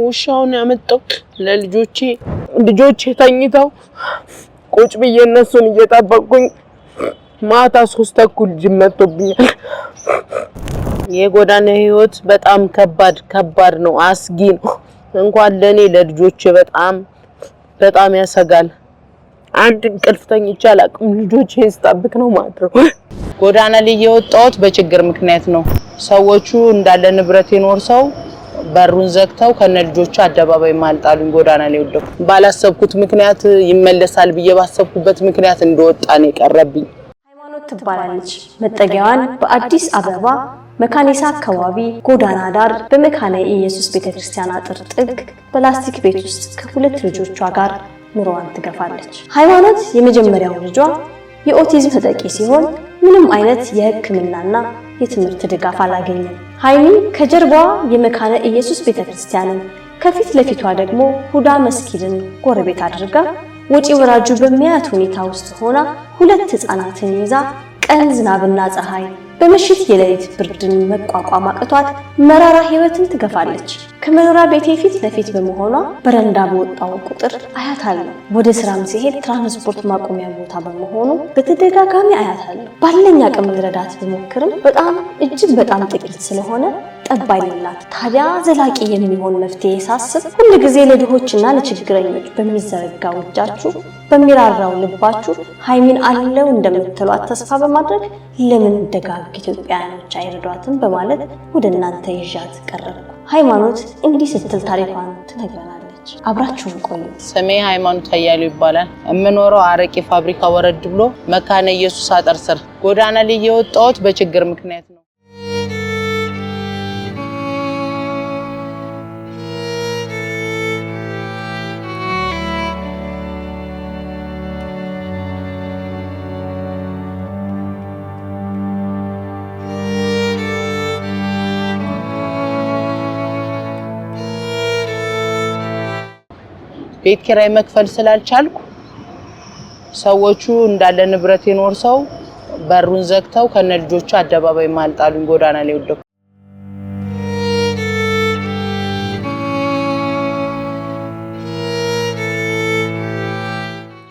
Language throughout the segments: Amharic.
ውሻውን ያመጣው ለልጆቼ ተኝተው ቁጭ ብዬ እነሱን እየጠበቅኩኝ ማታ 3 ተኩል ጅመቶብኛል። የጎዳና ህይወት በጣም ከባድ ነው፣ አስጊ ነው። እንኳን ለኔ ለልጆቼ በጣም ያሰጋል። አንድ እንቅልፍ ተኝቼ አላውቅም። ልጆቼን ስጠብቅ ነው ማድረው። ጎዳና ላይ የወጣሁት በችግር ምክንያት ነው። ሰዎቹ እንዳለ ንብረት ይኖርሰው በሩን ዘግተው ከነልጆቹ አደባባይ ማልጣሉኝ ጎዳና ላይ ወደኩ። ባላሰብኩት ምክንያት ይመለሳል ብዬ ባሰብኩበት ምክንያት እንደወጣ ነው የቀረብኝ። ሃይማኖት ትባላለች። መጠጊያዋን በአዲስ አበባ መካኒሳ አካባቢ ጎዳና ዳር በመካነ ኢየሱስ ቤተክርስቲያን አጥር ጥግ በላስቲክ ቤት ውስጥ ከ2 ልጆቿ ጋር ኑሮዋን ትገፋለች። ሃይማኖት የመጀመሪያው ልጇ የኦቲዝም ተጠቂ ሲሆን ምንም አይነት የሕክምናና የትምህርት ድጋፍ አላገኘም። ሃይሚ ከጀርባዋ የመካነ ኢየሱስ ቤተክርስቲያንን ከፊት ለፊቷ ደግሞ ሁዳ መስጊድን ጎረቤት አድርጋ ወጪ ወራጁ በሚያት ሁኔታ ውስጥ ሆና 2 ህፃናትን ይዛ ቀን ዝናብና ፀሐይ በመሽት የሌሊት ብርድን መቋቋም አቅቷት መራራ ህይወትን ትገፋለች። ከመኖሪያ ቤቴ ፊት ለፊት በመሆኗ በረንዳ በወጣው ቁጥር አያታለሁ። ወደ ስራም ሲሄድ ትራንስፖርት ማቆሚያ ቦታ በመሆኑ በተደጋጋሚ አያታለሁ። ባለኝ አቅም ልረዳት ብሞክርም እጅግ በጣም ጥቂት ስለሆነ ጠባይላት። ታዲያ ዘላቂ የሚሆን መፍትሄ ሳስብ ሁሉ ጊዜ ለድሆችና ለችግረኞች በሚዘረጋው እጃችሁ በሚራራው ልባችሁ ሃይሚን አለው እንደምትሏት ተስፋ በማድረግ ለምን ደጋግ ኢትዮጵያውያኖች አይረዷትም በማለት ወደ እናንተ ይዣት ቀረብኩ። ሃይማኖት እንዲህ ስትል ታሪኳን ትነግረናለች። አብራችሁን ቆዩ። ስሜ ሃይማኖት አያሌው ይባላል። የምኖረው አረቂ ፋብሪካ ወረድ ብሎ መካነ ኢየሱስ አጥር ስር ጎዳና ላይ የወጣሁት በችግር ምክንያት ነው። ቤት ኪራይ መክፈል ስላልቻልኩ ሰዎቹ እንዳለ ንብረት ይኖርሰው በሩን ዘግተው ከነልጆቹ አደባባይ ማልጣሉኝ ጎዳና ላይ ወደኩ።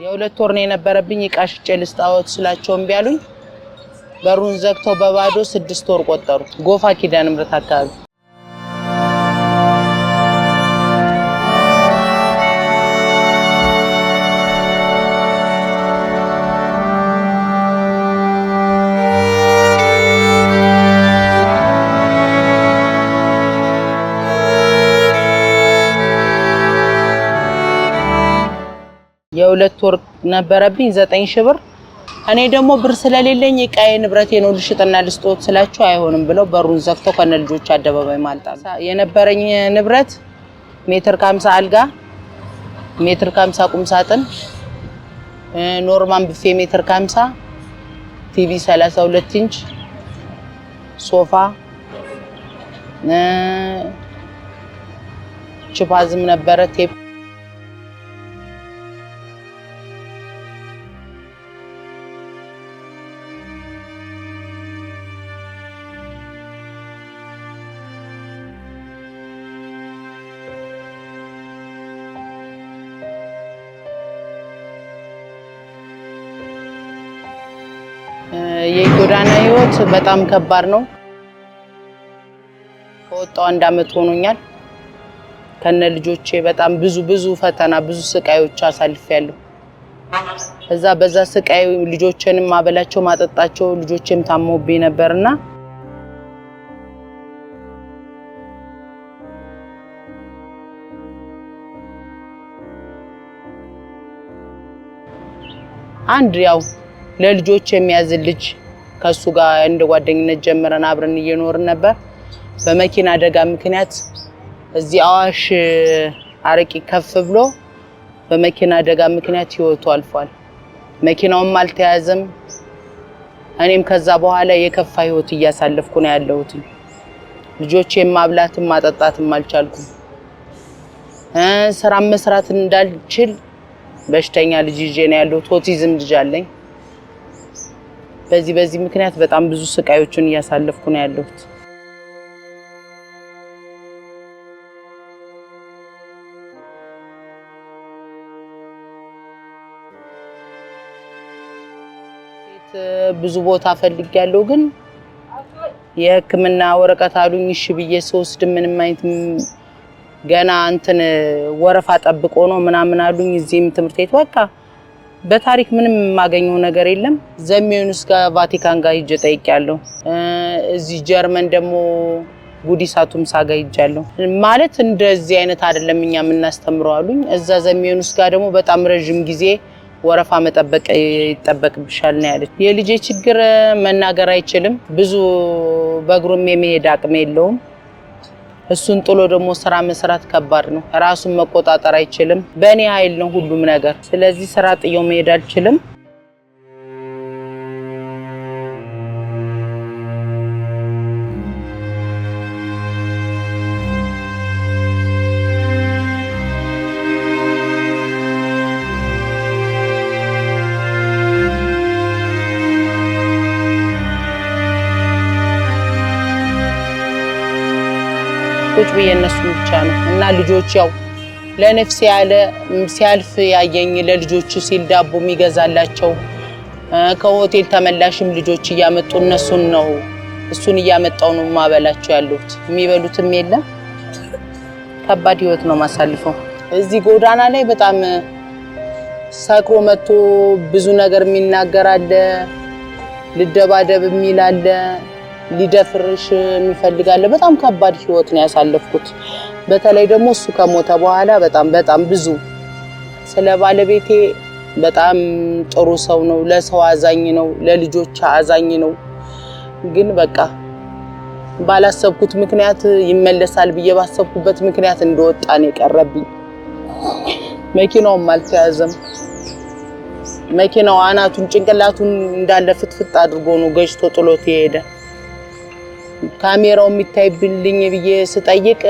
የ2 ወር ነው የነበረብኝ። እቃሽጬ ልስጣዎት ስላቸው እምቢ አሉኝ። በሩን ዘግተው በባዶ 6 ወር ቆጠሩ። ጎፋ ኪዳነ ምሕረት አካባቢ የ2 ወር ነበረብኝ 9000 ብር። እኔ ደግሞ ብር ስለሌለኝ እቃዬ ንብረቴ ነው ልሽጥና ልስጦት ስላቸው አይሆንም ብለው በሩን ዘግተው ከነልጆቹ አደባባይ ማልጣሉ። የነበረኝ ንብረት ሜትር ከ50 አልጋ፣ ሜትር ከ50 ቁም ሳጥን፣ ኖርማል ቡፌ ሜትር ከ50፣ ቲቪ 32 ኢንች፣ ሶፋ፣ ቺፓዝም ነበረ፣ ቴፕ የጎዳና ህይወት በጣም ከባድ ነው። ከወጣው 1 አመት ሆኖኛል። ከነ ልጆቼ በጣም ብዙ ፈተና ብዙ ስቃዮች አሳልፌያለሁ። በዛ ስቃይ ልጆቼንም ማበላቸው ማጠጣቸው ልጆቼም ታመውብኝ ነበርና አንድ ያው ለልጆች የሚያዝል ልጅ ከሱ ጋር እንደ ጓደኝነት ጀምረን አብረን እየኖርን ነበር። በመኪና አደጋ ምክንያት እዚህ አዋሽ አረቂ ከፍ ብሎ በመኪና አደጋ ምክንያት ህይወቱ አልፏል። መኪናውም አልተያዘም። እኔም ከዛ በኋላ የከፋ ህይወት እያሳለፍኩ ነው ያለሁት። ልጆቼም ማብላትም ማጠጣትም አልቻልኩም። ስራ መስራት እንዳልችል በሽተኛ ልጅ ይዤ ነው ያለሁት። ኦቲዝም ልጅ አለኝ። በዚህ ምክንያት በጣም ብዙ ስቃዮችን እያሳለፍኩ ነው ያለሁት። ብዙ ቦታ ፈልጌያለሁ ግን የህክምና ወረቀት አሉኝ እሺ ብዬ ስወስድ ምንም አይነት ገና እንትን ወረፋ ጠብቆ ነው ምናምን አሉኝ እዚህም ትምህርት ቤት በቃ በታሪክ ምንም ማገኘው ነገር የለም ዘሚዮንስ ጋር ቫቲካን ጋር ሂጄ ጠይቄያለሁ እዚህ ጀርመን ደግሞ ጉዲሳቱም ሳጋ ሂጃለሁ ማለት እንደዚህ አይነት አይደለም እኛ ምናስተምረው አሉኝ እዛ ዘሚዮንስ ጋር ደግሞ በጣም ረጅም ጊዜ ወረፋ መጠበቅ ይጠበቅብሻል ነው ያለች የልጄ ችግር መናገር አይችልም ብዙ በእግሩም የመሄድ አቅም የለውም እሱን ጥሎ ደግሞ ስራ መስራት ከባድ ነው ራሱን መቆጣጠር አይችልም በእኔ ኃይል ነው ሁሉም ነገር ስለዚህ ስራ ጥየው መሄድ አልችልም ቁጭ ብዬ እነሱ ብቻ ነው እና ልጆች ያው ለነፍስ ያለ ሲያልፍ ያየኝ ለልጆቹ ሲል ዳቦ የሚገዛላቸው ከሆቴል ተመላሽም ልጆች እያመጡ እሱን እያመጣው ነው ማበላቸው ያሉት የሚበሉትም የለም ከባድ ህይወት ነው ማሳልፈው እዚህ ጎዳና ላይ በጣም ሰክሮ መጥቶ ብዙ ነገር የሚናገር አለ ልደባደብ የሚል አለ ሊደፍርሽ የሚፈልጋለ በጣም ከባድ ህይወት ነው ያሳለፍኩት በተለይ ደግሞ እሱ ከሞተ በኋላ በጣም ብዙ ስለ ባለቤቴ በጣም ጥሩ ሰው ነው ለሰው አዛኝ ነው ለልጆች አዛኝ ነው ግን በቃ ባላሰብኩት ምክንያት ይመለሳል ብዬ ባሰብኩበት ምክንያት እንደወጣ ነው የቀረብኝ መኪናውም አልተያዘም መኪናው አናቱን ጭንቅላቱን እንዳለ ፍትፍት አድርጎ ነው ገጭቶ ጥሎት ይሄደ ካሜራው የሚታይብልኝ ብዬ ስጠይቅ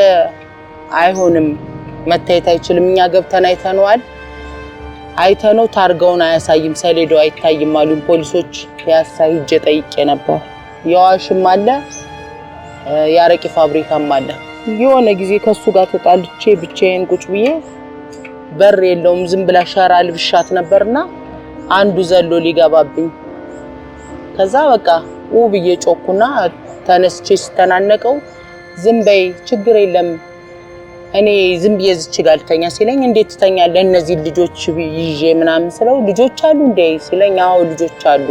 አይሆንም መታየት አይችልም እኛ ገብተን አይተነው ታርጋውን አያሳይም ሰሌዳው አይታይም አሉን ፖሊሶች ያሳይጀ ጠይቄ ነበር ያዋሽም አለ ያረቂ ፋብሪካም አለ የሆነ ጊዜ ከሱ ጋር ተጣልቼ ብቻዬን ቁጭ ብዬ በር የለውም ዝም ብላ ሻራ ልብሻት ነበርና አንዱ ዘሎ ሊገባብኝ ከዛ በቃ ውብዬ ጮኩና ተነስቼ ስተናነቀው ዝም በይ ችግር የለም እኔ ዝም ብዬ ዝች ጋልተኛ ሲለኝ እንዴት ተኛለ እነዚህ ልጆች ይዤ ምናምን ስለው ልጆች አሉ እንዴ ሲለኝ አዎ ልጆች አሉ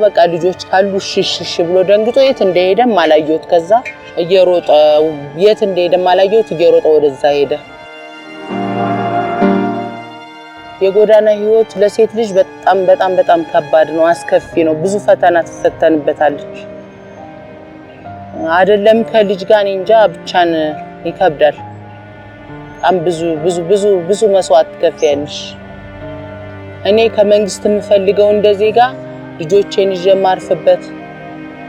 በቃ ልጆች ካሉ ሽሽሽ ብሎ ደንግጦ የት እንደሄደም አላየሁት ከዛ እየሮጠ የት እንደሄደም አላየሁት እየሮጠ ወደዛ ሄደ የጎዳና ህይወት ለሴት ልጅ በጣም ከባድ ነው አስከፊ ነው ብዙ ፈተና ተፈተንበታለች አይደለም ከልጅ ጋር እንጃ ብቻን ይከብዳል በጣም ብዙ መስዋዕት ከፍያለሽ እኔ ከመንግስት የምፈልገው እንደዚህ ጋር ልጆቼን ይጀማርፍበት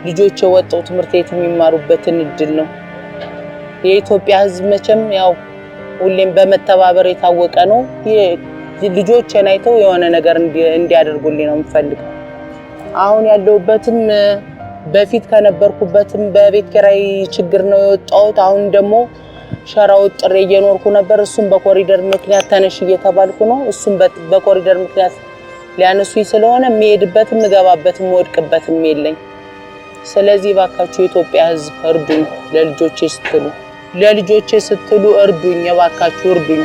ልጆቼ ወጣው ትምህርት ቤት የሚማሩበትን እድል ነው የኢትዮጵያ ህዝብ መቼም ያው ሁሌም በመተባበር የታወቀ ነው ልጆቼን አይተው የሆነ ነገር እንዲያደርጉልኝ ነው የምፈልገው አሁን ያለውበትም በፊት ከነበርኩበትም በቤት ኪራይ ችግር ነው የወጣሁት አሁን ደግሞ ሸራው ጥሬ እየኖርኩ ነበር እሱም በኮሪደር ምክንያት ተነሽ እየተባልኩ ነው እሱም በኮሪደር ምክንያት ሊያነሱኝ ስለሆነ የሚሄድበትም ገባበትም ወድቅበትም የለኝ ስለዚህ ባካችሁ የኢትዮጵያ ህዝብ እርዱኝ ለልጆቼ ስትሉ እርዱኝ ባካችሁ እርዱኝ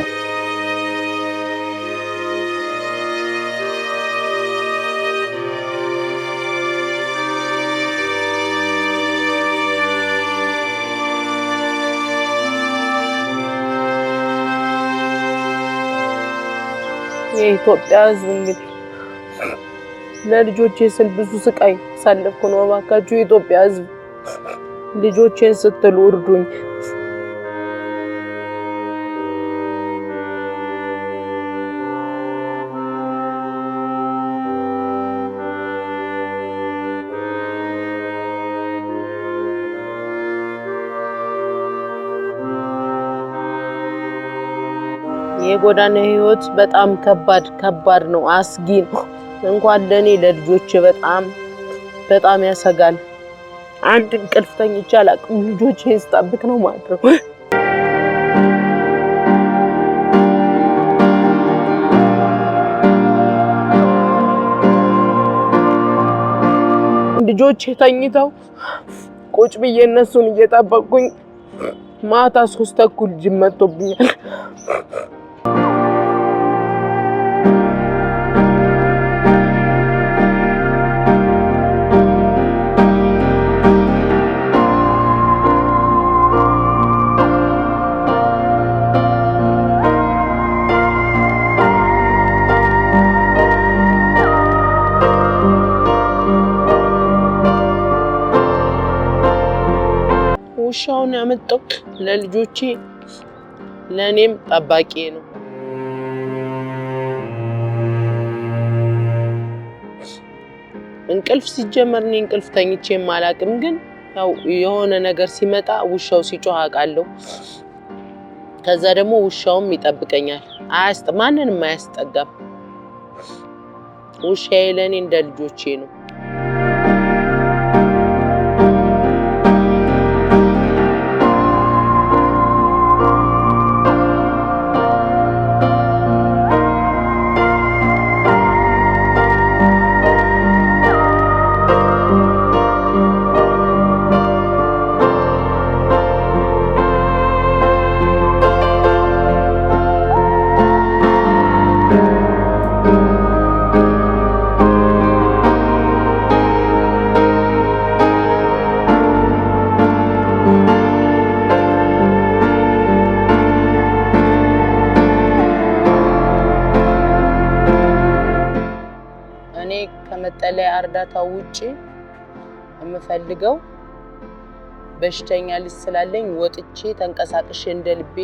የኢትዮጵያ ህዝብ እንግዲህ ለልጆቼ ስል ብዙ ስቃይ ሳለፍኩ ነው ባካችሁ የኢትዮጵያ ህዝብ ልጆቼን ስትሉ እርዱኝ የጎዳና ህይወት በጣም ከባድ ነው አስጊ ነው እንኳን ለኔ ለልጆቼ በጣም ያሰጋል አንድ እንቅልፍ ተኝቼ አላቅም ልጆቼን ስጠብቅ ነው ማለት ነው ልጆቼ ተኝተው ቁጭ ብዬ እነሱን እየጠበቅኩኝ ማታ 3 ተኩል ጅብ መጥቶብኛል። ውሻውን ያመጣው ለልጆቼ ለኔም ጠባቂ ነው። እንቅልፍ ሲጀመር እኔ እንቅልፍ ተኝቼ ማላቅም፣ ግን ያው የሆነ ነገር ሲመጣ ውሻው ሲጮህ አውቃለሁ። ከዛ ደግሞ ውሻውም ይጠብቀኛል፣ ማንንም አያስጠጋም። ውሻዬ ለኔ እንደ ልጆቼ ነው። ከመጠለያ እርዳታ ውጪ የምፈልገው በሽተኛ ልጅ ስላለኝ ወጥቼ ተንቀሳቅሼ እንደልቤ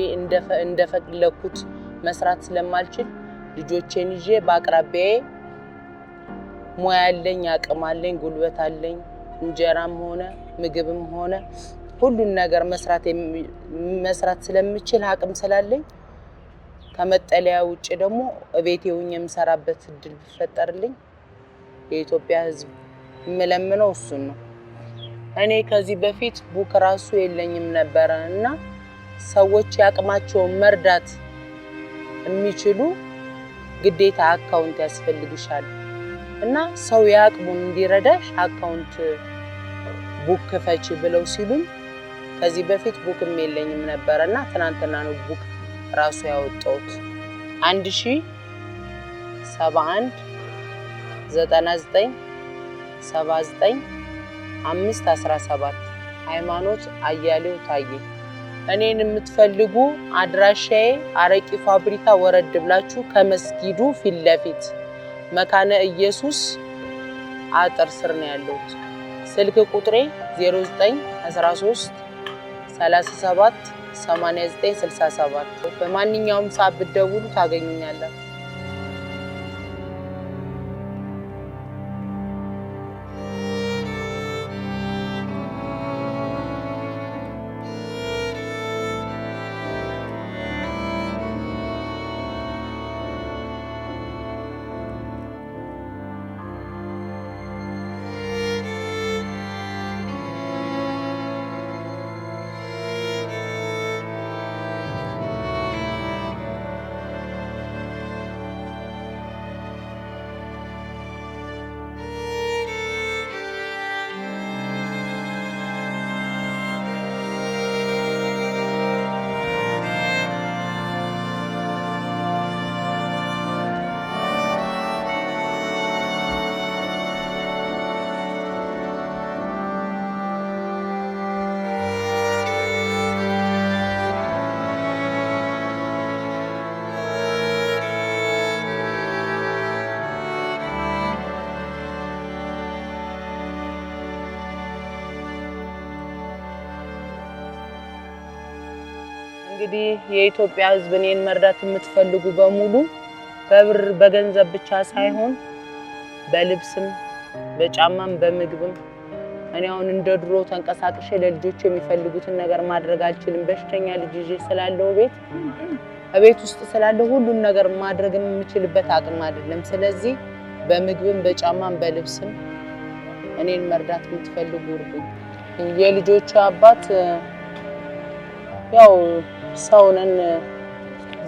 እንደፈለኩት መስራት ስለማልችል ልጆቼን ይዤ በአቅራቢያዬ ሙያ አለኝ፣ አቅም አለኝ፣ ጉልበት አለኝ፣ እንጀራም ሆነ ምግብም ሆነ ሁሉን ነገር መስራት ስለምችል አቅም ስላለኝ ከመጠለያ ውጪ ደግሞ እቤቴ ሆኜ የምሰራበት እድል ቢፈጠርልኝ የኢትዮጵያ ሕዝብ የምለምነው እሱን ነው። እኔ ከዚህ በፊት ቡክ ራሱ የለኝም ነበር እና ሰዎች ያቅማቸውን መርዳት የሚችሉ ግዴታ አካውንት ያስፈልግሻል እና ሰው ያቅሙን እንዲረዳሽ አካውንት ቡክ ክፈች ብለው ሲሉኝ ከዚህ በፊት ቡክም የለኝም ነበርና ትናንትና ነው ቡክ ራሱ ያወጣሁት 1071 99 79 517 ሃይማኖት አያሌው ታዬ። እኔን የምትፈልጉ አድራሻዬ አረቂ ፋብሪካ ወረድ ብላችሁ ከመስጊዱ ፊት ለፊት መካነ ኢየሱስ አጥር ስር ነው ያለሁት። ስልክ ቁጥሬ 0913 37 89 67 በማንኛውም ሰዓት ብትደውሉ ታገኙኛላችሁ። እንግዲህ የኢትዮጵያ ሕዝብ እኔን መርዳት የምትፈልጉ በሙሉ በብር በገንዘብ ብቻ ሳይሆን በልብስም በጫማም በምግብም እኔ አሁን እንደ ድሮ ተንቀሳቅሼ ለልጆች የሚፈልጉትን ነገር ማድረግ አልችልም። በሽተኛ ልጅ ይዤ ስላለው ቤት ውስጥ ስላለው ሁሉን ነገር ማድረግ የምችልበት አቅም አይደለም። ስለዚህ በምግብም በጫማም በልብስም እኔን መርዳት የምትፈልጉ እርዱኝ። የልጆች አባት ያው ሰውነን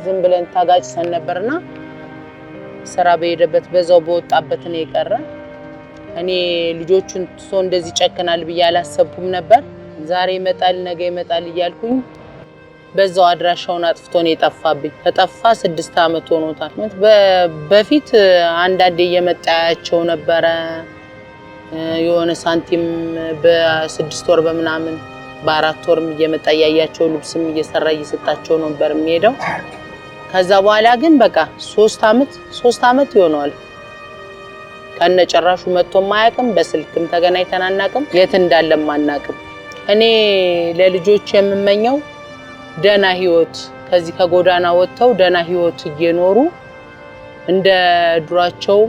ዝም ብለን ታጋጭተን ነበርና ስራ በሄደበት በዛው በወጣበት ነው የቀረ። እኔ ልጆቹን ትቶ እንደዚህ ጨክናል ብዬ አላሰብኩም ነበር። ዛሬ ይመጣል ነገ ይመጣል እያልኩኝ በዛው አድራሻውን አጥፍቶ ነው የጠፋብኝ። ከጠፋ 6 አመት ሆኖታል። በፊት አንዳንዴ እየመጣያቸው ነበር። የሆነ ሳንቲም በ6 ወር በመናምን በ4 ወርም እየመጣ ያያቸው ልብስም እየሰራ እየሰጣቸው ነበር የሚሄደው። ከዛ በኋላ ግን በቃ 3 አመት ይሆነዋል ከነጨራሹ መጥቶ ማያቅም። በስልክም ተገናኝተን አናቅም፣ የት እንዳለም አናቅም። እኔ ለልጆች የምመኘው ደና ህይወት ከዚህ ከጎዳና ወጥተው ደና ህይወት እየኖሩ እንደ ድሯቸው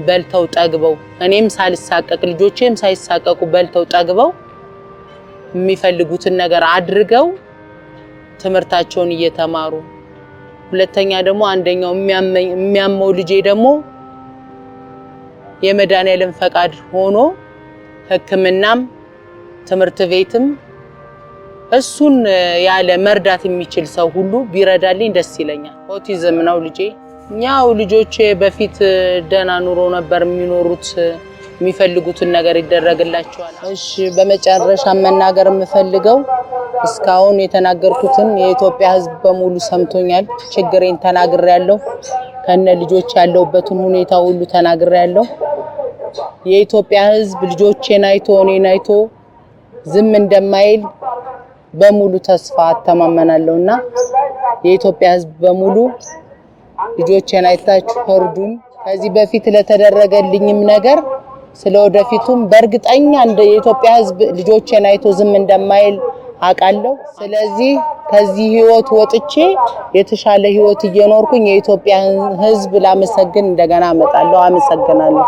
በልተው ጠግበው እኔም ሳልሳቀቅ ልጆቼም ሳይሳቀቁ በልተው ጠግበው የሚፈልጉትን ነገር አድርገው ትምርታቸውን እየተማሩ ሁለተኛ ደግሞ አንደኛው የሚያመው ልጄ ደግሞ የመድኃኒዓለም ፈቃድ ሆኖ ህክምናም ትምርት ቤትም እሱን ያለ መርዳት የሚችል ሰው ሁሉ ቢረዳልኝ ደስ ይለኛል። ኦቲዝም ነው ልጄ። ያው ልጆቼ በፊት ደና ኑሮ ነበር የሚኖሩት፣ የሚፈልጉትን ነገር ይደረግላቸዋል። እሺ በመጨረሻ መናገር የምፈልገው እስካሁን የተናገርኩትን የኢትዮጵያ ህዝብ በሙሉ ሰምቶኛል። ችግሬን ተናግሬያለሁ። ከነ ልጆች ያለውበትን ሁኔታ ሁሉ ተናግሬያለሁ። የኢትዮጵያ ህዝብ ልጆቼን አይቶ እኔን አይቶ ዝም እንደማይል በሙሉ ተስፋ አተማመናለሁና የኢትዮጵያ ህዝብ በሙሉ ልጆቼን አይታችሁ እርዱኝ። ከዚህ በፊት ለተደረገልኝም ነገር ስለወደፊቱም በእርግጠኛ እንደ የኢትዮጵያ ህዝብ ልጆቼን አይቶ ዝም እንደማይል አውቃለሁ። ስለዚህ ከዚህ ህይወት ወጥቼ የተሻለ ህይወት እየኖርኩኝ የኢትዮጵያ ህዝብ ላመሰግን እንደገና አመጣለሁ። አመሰግናለሁ።